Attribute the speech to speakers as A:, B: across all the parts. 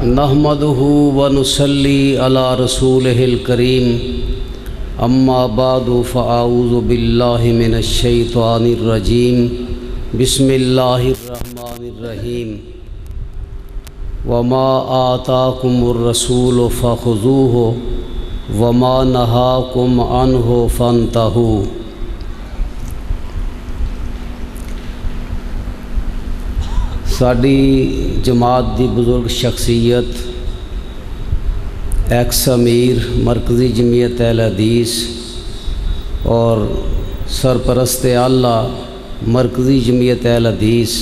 A: نحمدہ ونصلی علی رسولہ الکریم اما بعد فاعوذ باللہ من الشیطان الرجیم بسم اللہ الرحمن الرحیم وما آتاکم الرسول فخذوہ وما نہاکم عنہ فانتہوا۔ ساڈی جماعت دی بزرگ شخصیت ایکس امیر مرکزی جمعیت اہل حدیث اور سرپرست اعلیٰ مرکزی جمعیت اہل حدیث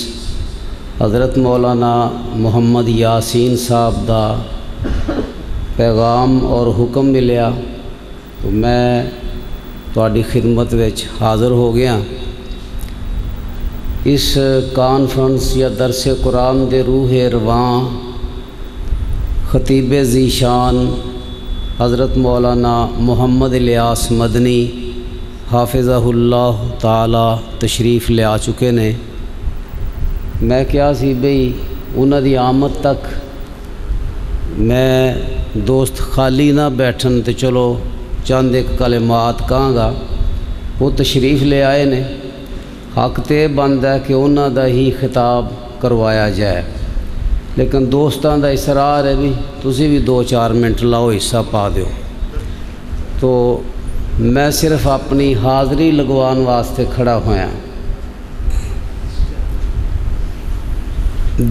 A: حضرت مولانا محمد یاسین صاحب دا پیغام اور حکم ملیا تو میں تواڈی خدمت وچ حاضر ہو گیا۔ اس کانفرنس یا درس قرآن دے روح رواں خطیب ذیشان حضرت مولانا محمد الیاس مدنی حافظہ اللہ تعالی تشریف لے آ چکے نے۔ میں کیا سی بھئی انہاں دی آمد تک میں دوست خالی نہ بیٹھن تے چلو چند ایک کلمات کہاں گا۔ وہ تشریف لے آئے نے، حق تے بندا ہے کہ انہاں دا ہی خطاب کروایا جائے، لیکن دوستاں دا اصرار ہے بھی تسی بھی 2-4 منٹ لاؤ حصہ پا دیو، تو میں صرف اپنی حاضری لگوان واسطے کھڑا ہویا۔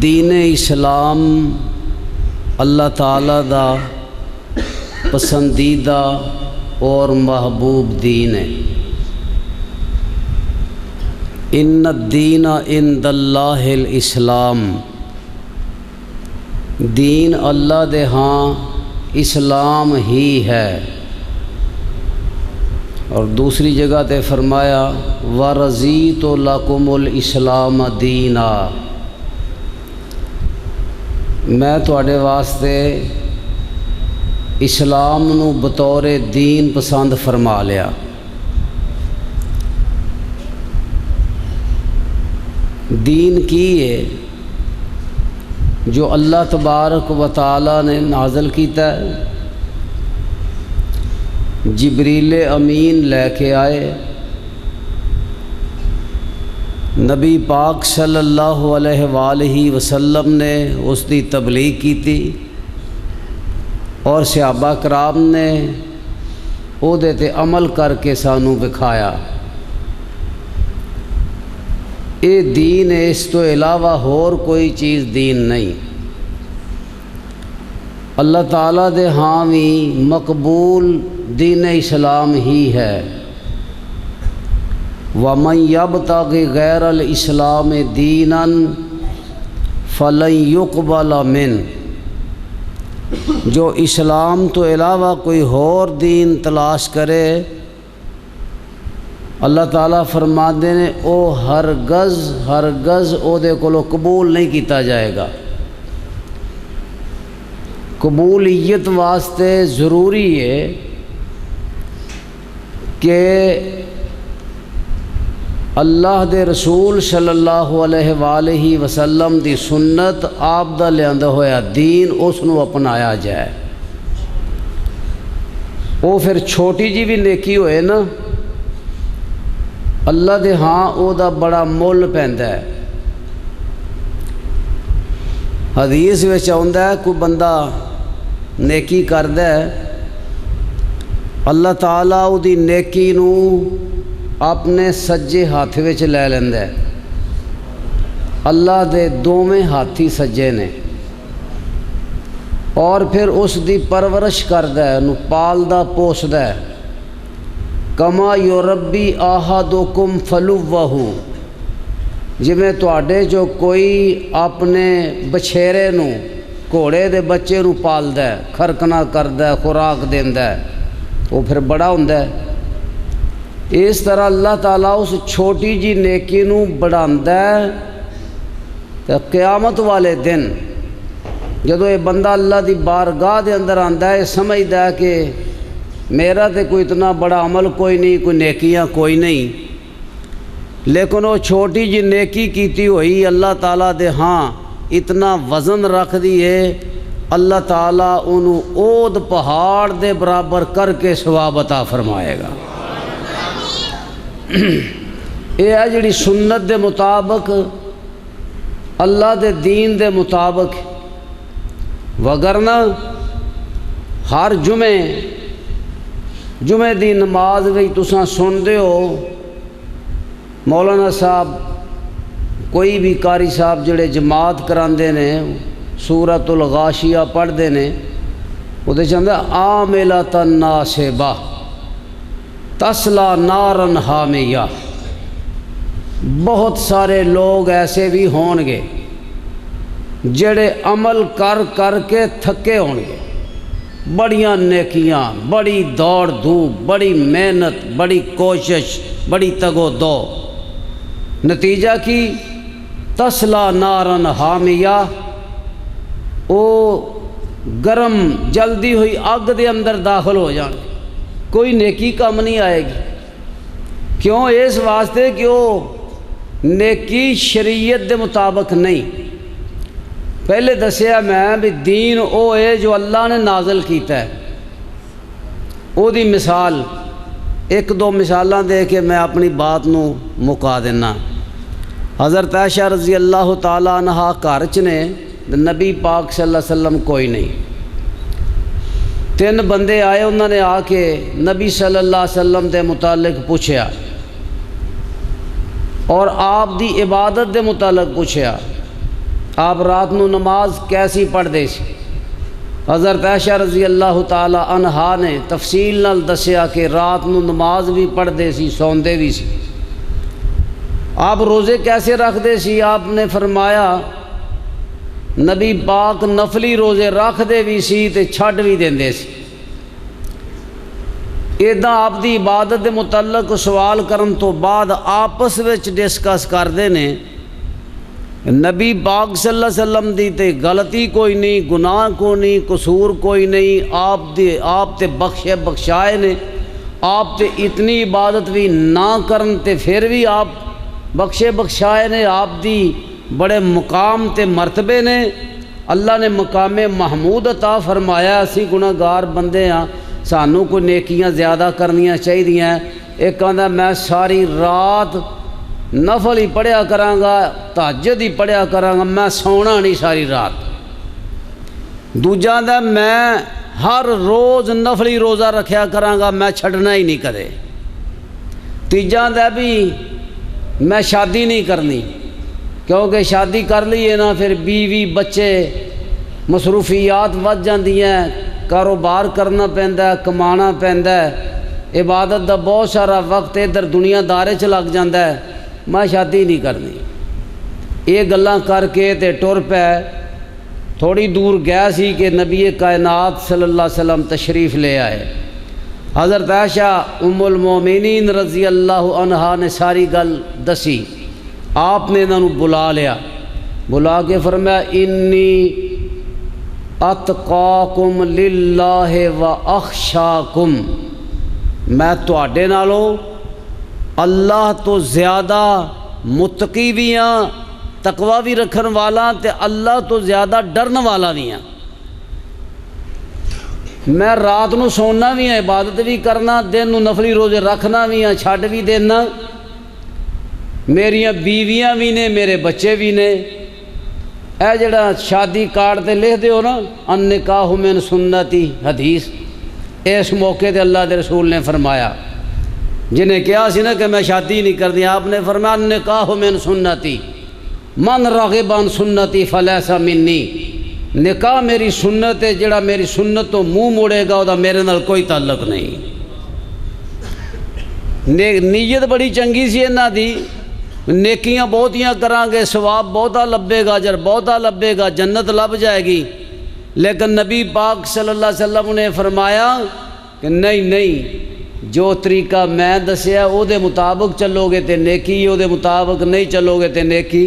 A: دین اسلام اللہ تعالیٰ دا پسندیدہ اور محبوب دین ہے۔ ان الدین عند اللہ الاسلام، دین اللہ دے ہاں اسلام ہی ہے۔ اور دوسری جگہ تے فرمایا وَرَضِيتُ لَكُمُ الْإِسْلَامَ دِينًا، میں تواڈے واسطے اسلام نو بطور دین پسند فرما لیا۔ دین کی ہے جو اللہ تبارک و تعالی نے نازل کیتا ہے، جبریل امین لے کے آئے، نبی پاک صلی اللہ علیہ وآلہ وسلم نے اس دی تبلیغ کی تھی اور صحابہ کرام نے او دے تے عمل کر کے سانوں دکھایا۔ اے دین ہے، اس تو علاوہ اور کوئی چیز دین نہیں۔ اللہ تعالیٰ دے ہاں بھی مقبول دین اسلام ہی ہے۔ وَمَن يَبْتَغِ غَيْرَ الْإِسْلَامِ دِينًا فَلَن يُقْبَلَ مِنْهُ، جو اسلام تو علاوہ کوئی اور دین تلاش کرے اللہ تعالیٰ فرماندے نے او ہرگز او دے کولو قبول نہیں کیتا جائے گا۔ قبولیت واسطے ضروری ہے کہ اللہ دے رسول صلی اللہ علیہ وآلہ وسلم دی سنت آپ دا لیاندہ ہویا دین اس نو اپنایا جائے۔ وہ پھر چھوٹی جی بھی نیکی ہوئے نا، اللہ دے ہاں او دا بڑا مول پیندا ہے۔ حدیث وچ آندا ہے کوئی بندہ نیکی کردا ہے، اللہ تعالیٰ او دی نیکی نو اپنے سجے ہاتھ وچ لے لیندا ہے۔ اللہ دے دوویں ہاتھی سجے نے، اور پھر اس دی پرورش کردا ہے، انہوں پالدا پوسدا ہے۔ کما یربی احدکم فلوہ، جویں تواڈے جو کوئی اپنے بچھیرے نو گھوڑے دے بچے نو پالدا ہے، کھرکنا کردا ہے، خوراک دیندا ہے، وہ پھر بڑا ہوندا ہے۔ اس طرح اللہ تعالیٰ اس چھوٹی جی نیکی نو بڑھاندا ہے، تے قیامت والے دن جدو یہ بندہ اللہ دی بارگاہ دے اندر آندا ہے، سمجھدا ہے کہ میرا تے کوئی اتنا بڑا عمل کوئی نہیں، کوئی نیکیاں کوئی نہیں، لیکن وہ چھوٹی جی نیکی کیتی ہوئی اللہ تعالیٰ دے ہاں اتنا وزن رکھ دی ہے اللہ تعالیٰ انہوں اود پہاڑ دے برابر کر کے ثواب عطا فرمائے گا۔ یہ ہے جڑی سنت دے مطابق، اللہ دے دین دے مطابق، وگرنہ ہر جمعے دی نماز بھی تساں سن دے ہو، مولانا صاحب کوئی بھی قاری صاحب جڑے جماعت کراندے نے سورۃ الغاشیہ پڑھ دے نے، وہ دے چاہتا عاملۃ ناصبہ تسلا نارن حامیہ۔ بہت سارے لوگ ایسے بھی ہون گے جڑے عمل کر کر کے تھکے ہون گے، بڑیاں نیکیاں، بڑی دوڑ دھوپ، بڑی محنت، بڑی کوشش، بڑی تگو دو، نتیجہ کی تسلا نارن حامیہ، او گرم جلدی ہوئی اگ دے اندر داخل ہو جان، کوئی نیکی کم نہیں آئے گی۔ کیوں؟ اس واسطے کہ وہ نیکی شریعت دے مطابق نہیں۔ پہلے دسیا میں بھی دین او ہے جو اللہ نے نازل کیتا ہے، او دی مثال ایک دو مثالاں دے کے میں اپنی بات نو مکا دینا۔ حضرت عائشہ رضی اللہ تعالیٰ عنہ گھر چ نے، نبی پاک صلی اللہ علیہ وسلم کوئی نہیں، 3 بندے آئے، انہوں نے آ کے نبی صلی اللہ علیہ وسلم دے متعلق پوچھیا اور آپ دی عبادت دے متعلق پوچھیا، آپ رات نو نماز کیسی پڑھ دے سی؟ حضرت عائشہ رضی اللہ تعالی عنہا نے تفصیل نال دسیا کہ رات نو نماز بھی پڑھ دے سی، سوندے بھی سی۔ آپ روزے کیسے رکھ دے سی؟ آپ نے فرمایا نبی پاک نفلی روزے رکھ دے بھی سی تے چھڈ بھی دیندے سی۔ ایداں آپ دی عبادت دے متعلق سوال کرن تو بعد آپس وچ ڈسکس کردے نے، نبی پاک صلی اللہ علیہ وسلم دی تے غلطی کوئی نہیں، گناہ کوئی نہیں، قصور کوئی نہیں، آپ تے بخشے بخشائے نے، آپ تے اتنی عبادت بھی نہ کرن تے پھر بھی آپ بخشے بخشائے نے، آپ دی بڑے مقام تے مرتبے نے، اللہ نے مقام محمود عطا فرمایا۔ اسی گناہگار بندے ہاں، سانوں کوئی نیکیاں زیادہ کرنیاں چاہیے۔ ایک کہندا میں ساری رات نفل ہی پڑھیا کراں گا، تہجد ہی پڑھیا کراں گا، میں سونا نہیں ساری رات۔ دوجا دا میں ہر روز نفلی روزہ رکھیا کراں گا، میں چھڈنا ہی نہیں کدے۔ تیجا دا بھی میں شادی نہیں کرنی، کیونکہ شادی کر لیے نا پھر بیوی بچے مصروفیات ود جاندی ہیں، کاروبار کرنا پیندا ہے، کمانا پیندا ہے، عبادت دا بہت سارا وقت ادھر دنیا دارے چ لگ جاندا ہے، میں شادی نہیں کرنی۔ یہ گلاں کر کے تے ٹر پے۔ تھوڑی دور گیا سی کہ نبی کائنات صلی اللہ علیہ وسلم تشریف لے آئے۔ حضرت عائشہ ام المومنین رضی اللہ عنہا نے ساری گل دسی۔ آپ نے انہوں بلا لیا، بلا کے فرمایا انی اتقاکم للہ و اخشاکم، میں تواڈے نالوں اللہ تو زیادہ متقی بھی ہاں، تقوی بھی رکھن والا تے اللہ تو زیادہ ڈرن والا بھی ہاں۔ میں رات نو سونا بھی ہاں، عبادت بھی کرنا، دن نو نفلی روزے رکھنا بھی ہاں، چھڈ بھی دینا، میریاں بیویاں بھی نے، میرے بچے بھی نے۔ اے جڑا شادی کارڈ تے لکھ دیو نا النکاح من سنتی حدیث، اس موقع تے اللہ دے رسول نے فرمایا، جنہیں کہا سی نا کہ میں شادی نہیں کر دی، آپ نے فرمایا النکاح من سنتی من رغب عن سنتی فلیس منی، نکاح میری سنت ہے، جڑا میری سنت تو منہ موڑے گا وہ میرے نال کوئی تعلق نہیں۔ نیت بڑی چنگی سی انہاں دی، نیکیاں بہتیاں کران گے، ثواب بہتا لبے گا، اجر بہتا لبے گا، جنت لب جائے گی۔ لیکن نبی پاک صلی اللہ علیہ وسلم نے فرمایا کہ نہیں، جو طریقہ میں دسیا او دے مطابق چلو گے تے نیکی، او دے مطابق نہیں چلو گے تے نیکی۔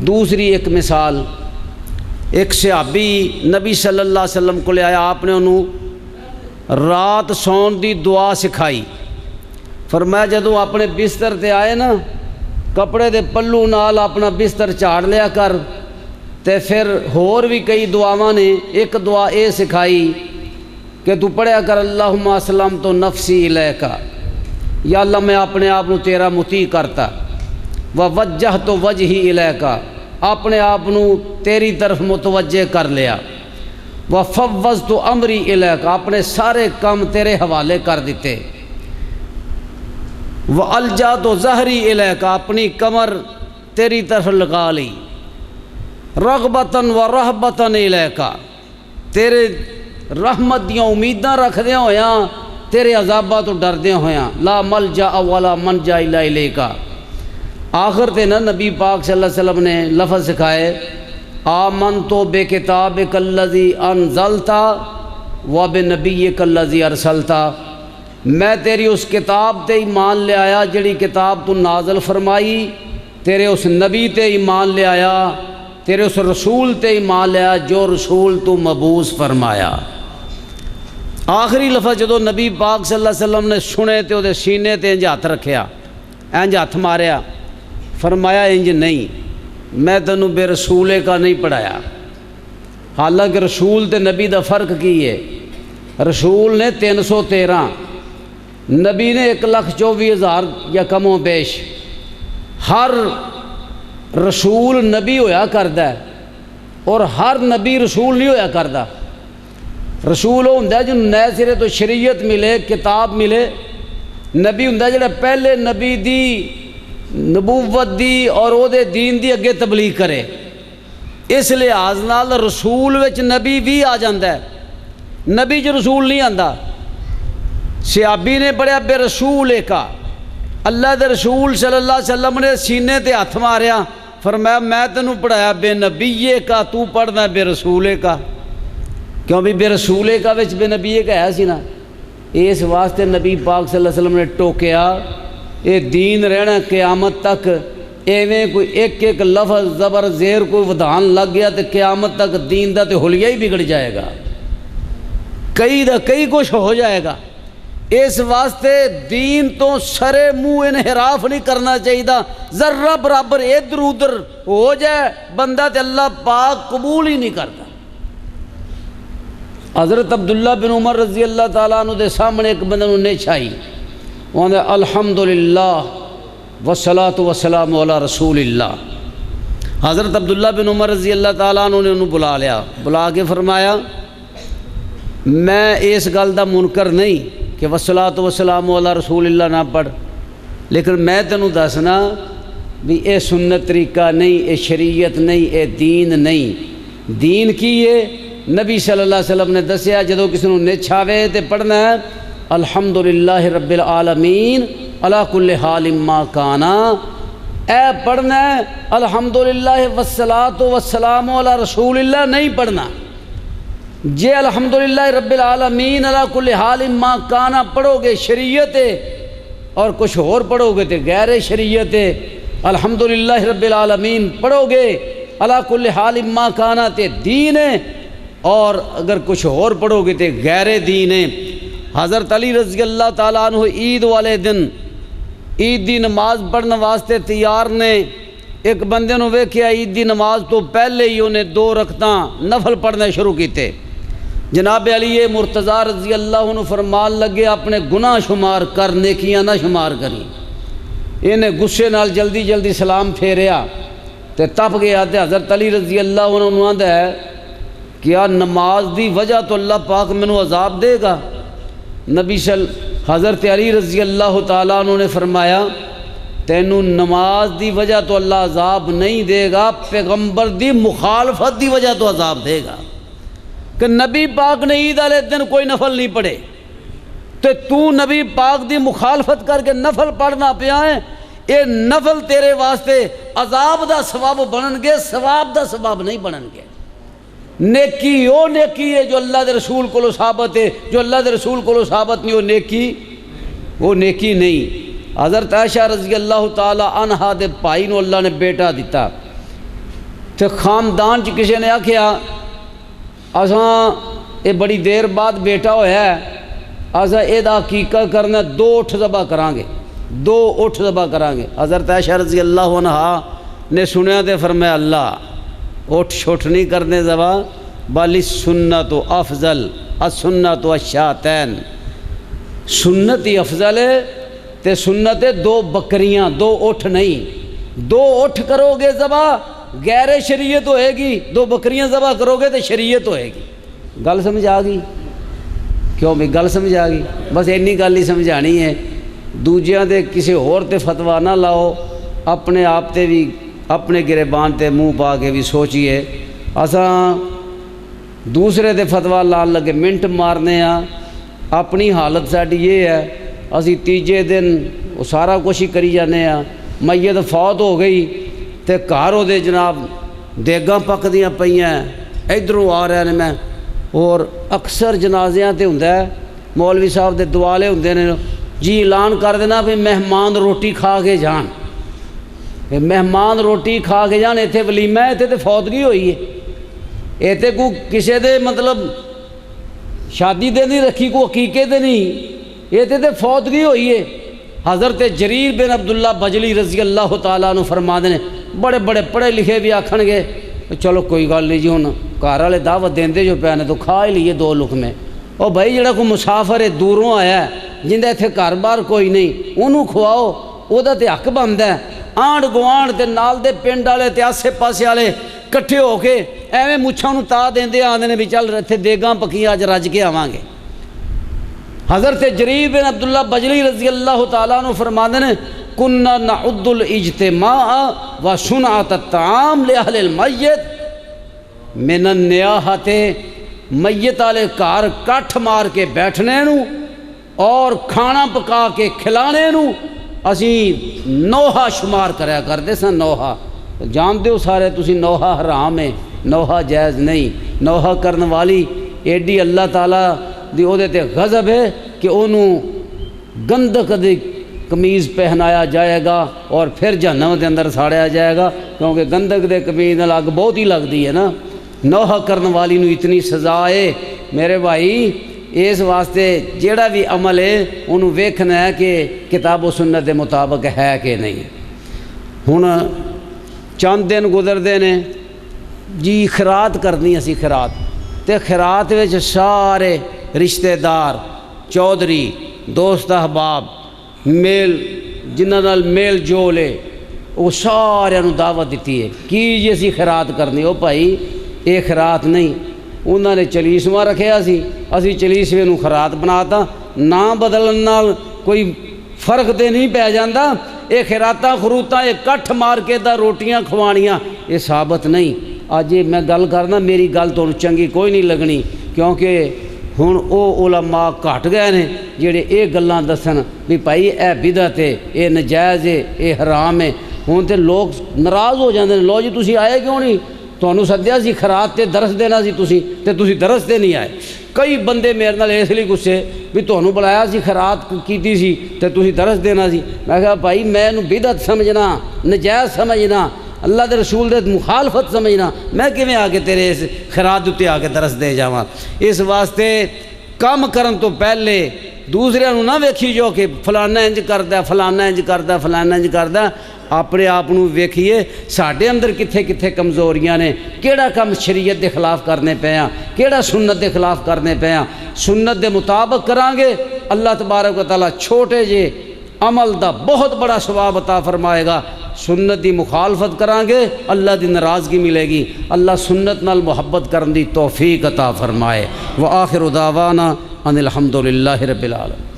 A: دوسری ایک مثال، ایک صحابی نبی صلی اللہ علیہ وسلم کو لے آیا، آپ نے انہوں رات سون دی دعا سکھائی۔ فرمایا جدوں اپنے بستر تے آئے نا، کپڑے دے پلو نال اپنا بستر جھاڑ لیا کر، تے پھر ہور بھی کئی دعاواں نے، ایک دعا اے سکھائی کہ تو پڑھیا کر اللہم اسلمت نفسی الیک، یا اللہ میں اپنے آپ نو تیرا مطیع کرتا، ووجہت وجہی الیک، اپنے آپ نو تیری طرف متوجہ کر لیا، وفوضت امری الیک، اپنے سارے کام تیرے حوالے کر دیتے، والجأت ظہری الیک، اپنی کمر تیری طرف لگا لی، رغبتاً و رہبتاً الیک، تیرے رحمت دیاں امیداں رکھدیاں ہویاں، تیرے عذاباں تو ڈردیاں ہویاں، لا ملجا ولا منجا الا الیک۔ آخر تے نا نبی پاک صلی اللہ علیہ وسلم نے لفظ سکھائے، آمنت بکتابک الذی انزلت و بنبیک الذی ارسلت، میں تیری اس کتاب تے ایمان لے آیا جڑی کتاب تو نازل فرمائی، تیرے اس نبی تے ایمان لے آیا، تیرے اس رسول تے ایمان لے آیا جو رسول تو مبعوث فرمایا۔ آخری لفظ جدو نبی پاک صلی اللہ علیہ وسلم نے سنے تے وہ سینے تے انج ہاتھ رکھیا، انج ہاتھ ماریا، فرمایا انج نہیں، میں تینوں بے رسولے کا نہیں پڑھایا۔ حالانکہ رسول تے نبی دا فرق کی ہے، رسول نے 313، نبی نے 1,24,000 یا کم و بیش۔ ہر رسول نبی ہویا کردا ہے اور ہر نبی رسول نہیں ہویا کردا۔ رسول وہ ہوندا ہے جنہوں نئے سرے تو شریعت ملے، کتاب ملے، نبی ہوندا جڑا پہلے نبی دی نبوت دی اور او دے دین دی اگے تبلیغ کرے۔ اس لحاظ نال رسول وچ نبی بھی آ جاندا ہے، نبی جو رسول نہیں آندا۔ صحابی نے پڑھیا بے رسول کا، اللہ دے رسول صلی اللہ علیہ وسلم نے سینے تے ہاتھ ماریا، فرمایا میں تینوں پڑھایا بے نبی کا، تو پڑھنا بے رسول کا، کیوں بھی بے رسول کا وچ بے نبی کا ہے سی نا۔ اس واسطے نبی پاک صلی اللہ علیہ وسلم نے ٹوکیا، اے دین رہنا قیامت تک، ایویں کوئی ایک ایک لفظ زبر زیر کوئی ودھان لگ گیا تو قیامت تک دین دا تے حلیہ ہی بگڑ جائے گا، کئی دا کئی کچھ ہو جائے گا۔ اس واسطے دین تو سرے منہ انحراف نہیں کرنا چاہیے، ذرہ برابر ادھر ادھر ہو جائے بندہ تے اللہ پاک قبول ہی نہیں کرتا۔ حضرت عبداللہ بن عمر رضی اللہ تعالیٰ عنہ دے سامنے ایک بندے نے نیچ آئی، وہ نے الحمدللہ والصلاۃ والسلام علی رسول اللہ۔ حضرت عبداللہ بن عمر رضی اللہ تعالیٰ عنہ نے انہوں بلا لیا، بلا کے فرمایا میں اس گل دا منکر نہیں کہ والصلاۃ والسلام علی رسول اللہ نہ پڑھ، لیکن میں تینوں دسنا بھی اے سنت طریقہ نہیں، اے شریعت نہیں، اے دین نہیں۔ دین کی ہے نبی صلی اللہ علیہ وسلم نے دسیا، جدو کسی نو نچ آوے تے پڑھنا ہے الحمدللہ رب العالمین علی کل حال ما کانا، اے پڑھنا ہے الحمدللہ والصلاۃ والسلام علی رسول اللہ نہیں پڑھنا۔ جے الحمدللہ رب العالمین علی کل حال ما کانا پڑھو گے شریعت ہے، اور کچھ اور پڑھو گے تے غیر شریعت ہے۔ الحمدللہ رب العالمین پڑھو گے علی کل حال ما کانا تے دین ہے، اور اگر کچھ اور پڑھو گے تے غیر دین ہے۔ حضرت علی رضی اللہ تعالیٰ عنہ عید والے دن عید دی نماز پڑھنے واسطے تیار نے، ایک بندے نو ویکھیا عید دی نماز تو پہلے ہی انہیں 2 رکعتاں نفل پڑھنے شروع کیتے۔ جناب علی مرتضیٰ رضی اللہ عنہ فرمان لگے اپنے گناہ شمار کر، نیکیاں نہ شمار کری۔ انہیں غصے نال جلدی جلدی سلام پھیریا تے تپ گیا، تے حضرت علی رضی اللہ عنہ آندا ہے کیا نماز دی وجہ تو اللہ پاک مینوں عذاب دے گا؟ نبی حضرت علی رضی اللہ تعالیٰ عنہ نے فرمایا تینوں نماز دی وجہ تو اللہ عذاب نہیں دے گا، پیغمبر دی مخالفت دی وجہ تو عذاب دے گا۔ کہ نبی پاک نے عید والے دن کوئی نفل نہیں پڑھے تو نبی پاک دی مخالفت کر کے نفل پڑھنا پیا ہے، اے نفل تیرے واسطے عذاب دا ثواب بنن گے، ثواب دا ثواب نہیں بنن گے۔ نیکی وہ نیکی ہے جو اللہ دے رسول کو ثابت ہے، جو اللہ دے رسول کو ثابت نہیں وہ نیکی نہیں۔ حضرت عائشہ رضی اللہ تعالی عنہا دے بھائی نو اللہ نے بیٹا دیتا، تو خاندان چ کسی نے آکھیا اساں یہ بڑی دیر بعد بیٹا ہویا ہے، اساں یہ عقیقہ کرنا 2 اٹھ ذبح کران گے، 2 اٹھ ذبح کران گے۔ حضرت عائشہ رضی اللہ عنہا نے سنیا تے فرمایا اللہ اٹھ چھوٹ نہیں کرنے زبا، بل السنت افضل السنت والشاتین، سنت ہی افضل ہے تے سنت ہے دو بکریاں، دو اٹھ نہیں، دو اٹھ کرو گے ذبح غیر شریعت ہوئے گی، دو بکریاں ذبح کرو گے تو شریعت ہوئے گی۔ گل سمجھ آ گئی؟ کیوں بھی گل سمجھ آ گئی؟ بس اینی گل ہی سمجھانی ہے، دوجیاں دے کسی اور تے فتویٰ نہ لاؤ، اپنے آپ تے بھی اپنے گریبان تے منہ پا کے بھی سوچئے۔ اساں دوسرے دے فتویٰ لان لگے منٹ مارنے ہاں، اپنی حالت ساڈی یہ ہے، اسی تیجے دن وہ سارا کچھ ہی کری جانے ہاں، میت فوت ہو گئی تے گھر او دے جناب دیگاں پکدیاں پئیاں، ادھروں آ رہے نے میں، اور اکثر جنازیاں تے ہوندا ہے مولوی صاحب دے دوالے ہوندے نے جی اعلان کر دینا بھی مہمان روٹی کھا کے جان، مہمان روٹی کھا کے جان، ایتھے ولیمہ ہے، ایتھے تے فوتگی ہوئی ہے، ایتھے کو کسے دے مطلب شادی دے نہیں رکھی، کو عقیقے دے نہیں، ایتھے تے فوتگی ہوئی ہے۔ حضرت جریر بن عبداللہ بجلی رضی اللہ تعالیٰ عنہ فرما دے، بڑے بڑے پڑھے لکھے بھی آکھن گے چلو کوئی گل نہیں جی، ہن گھر والے دعوت دیندے جو پے نے تو کھا ہی لیے دو لقمے۔ او بھائی جڑا کوئی مسافر ہے دوروں آیا ہے جندا ایتھے گھر بار کوئی نہیں، انہوں کھواؤ، او دا تے حق بندا ہے۔ آنڈ گوانڈ تے نال دے پنڈ والے تے آسے پاسے والے کٹھے ہو کے ایویں مچھاں نوں تا دیندے آندے نے بھی چل ایتھے دیگاں پکیاں اج رج کے آواں گے۔ حضرت جریر بن عبداللہ بجلی رضی اللہ تعالیٰ عنہ فرماندے نے کننا نعد الاجتماع و صنعت الطعام لأہل المیت من النیاحت، میت والے گھر کٹھ مار کے بیٹھنے نو اور کھانا پکا کے کھلانے نو اسی نوحہ شمار کریا کرتے سن۔ نوحہ جانتے ہو سارے تسی، نوحہ حرام ہے، نوحہ جائز نہیں، نوحہ کرنے والی ایڈی اللہ تعالیٰ دی او دے تے غضب ہے کہ انہوں گندک دی قمیض پہنایا جائے گا اور پھر جہنم دے اندر ساڑیا جائے گا، کیونکہ گندک دے قمیض نال اگ بہت ہی لگدی ہے نا۔ نوحہ کرنے والی نو اتنی سزا ہے میرے بھائی، اس واسطے جیڑا بھی عمل ہے انہوں ویکھنا ہے کہ کتاب و سنت دے مطابق ہے کہ نہیں۔ ہن چند دن گزردے نے جی خیرات کرنی اسی، خیرات تے خیرات وچ سارے رشتہ دار چودھری دوست احباب میل جنہاں نال میل جول ہے وہ سارے نوں دعوت دیتی ہے کی جی اسی خیرات کرنی۔ او بھائی یہ خیرات نہیں، انہوں نے چلیسواں رکھیا سی، اسی چلیسوے نوں خیرات بناتا، نام بدلن نال کوئی فرق تے نہیں پی جاندا۔ یہ خیراتاں خروتاں یہ کٹھ مار کے دا روٹیاں کھوانیاں یہ ثابت نہیں۔ اج میں گل کرنا، میری گل تو چنگی کوئی نہیں لگنی، کیونکہ ہن او علماء گھٹ گئے نے جڑے یہ گلاں دسن بھی بھائی اے بدعت ہے، اے نجائز ہے، اے حرام ہے۔ ہن تے لوگ ناراض ہو جاندے نے، لو جی تسی آئے کیوں نہیں، تانوں سدیا سی خیرات تے درس دینا سی تسی تے تسی درس تے نہیں آئے۔ کئی بندے میرے نال اس لیے غصے بھی تانوں بلایا سی خیرات کیتی سی تے تسی درس دینا سی۔ میں کہا بھائی میں نو بدعت سمجھنا، نجائز سمجھنا، اللہ دے رسول دے مخالفت سمجھنا، میں کیویں آ کے تیرے اس خیرات تے آ کے درس دے جاواں۔ اس واسطے کام کرن تو پہلے دوسرے نو نہ ویکھی جو کہ فلانا انج کردا، فلانا انج کردا، فلانا انج کردا، اپنے آپ نو ویکھیے ساڈے اندر کتھے کتھے کمزوریاں نے، کیڑا کم شریعت دے خلاف کرنے پے ہاں، کیڑا سنت دے خلاف کرنے پے ہاں۔ سنت دے مطابق کران گے اللہ تبارک و تعالیٰ چھوٹے جے عمل دا بہت بڑا ثواب عطا فرمائے گا، سنت دی مخالفت کران گے اللہ دی ناراضگی ملے گی۔ اللہ سنت نال محبت کرن دی توفیق عطا فرمائے۔ وآخر دعوانا ان الحمدللہ رب العالمین۔